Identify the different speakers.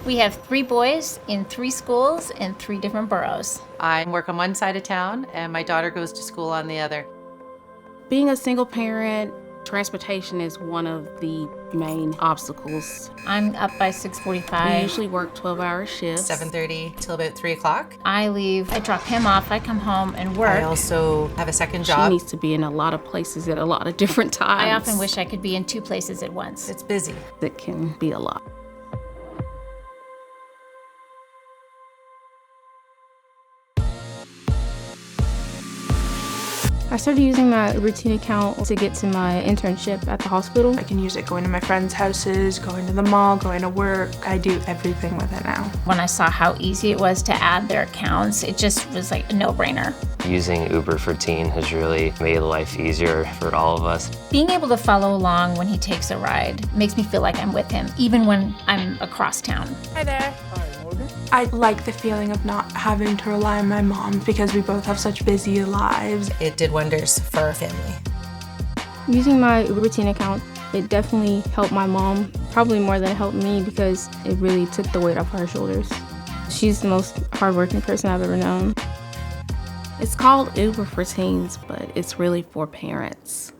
Speaker 1: We have 3 boys in 3 schools in 3 different boroughs.
Speaker 2: I work on one side of town and my daughter goes to school on the other.
Speaker 3: Being a single parent, transportation is one of the main obstacles.
Speaker 1: I'm up by 6:45.
Speaker 3: We usually work 12-hour shifts.
Speaker 2: 7:30 till about 3 o'clock.
Speaker 1: I leave, I drop him off, I come home and work.
Speaker 2: I also have a second
Speaker 3: She
Speaker 2: job.
Speaker 3: needs to be in a lot of places at a lot of different times.
Speaker 1: I often wish I could be in 2 places at once.
Speaker 2: It's busy.
Speaker 3: It can be a lot.
Speaker 4: I started using my routine account to get to my internship at the hospital.
Speaker 5: I can use it going to my friends' houses, going to the mall, going to work. I do everything with it now.
Speaker 1: When I saw how easy it was to add their accounts, it just was like a no-brainer.
Speaker 6: Using Uber for Teen has really made life easier for all of us.
Speaker 1: Being able to follow along when he takes a ride makes me feel like I'm with him, even when I'm across town.
Speaker 5: Hi there. I like the feeling of not having to rely on my mom because we both have such busy lives.
Speaker 2: It did wonders for our family.
Speaker 4: Using my routine account, it definitely helped my mom, probably more than it helped me because it really took the weight off her shoulders. She's the most hardworking person I've ever known.
Speaker 3: It's called Uber for Teens, but it's really for parents.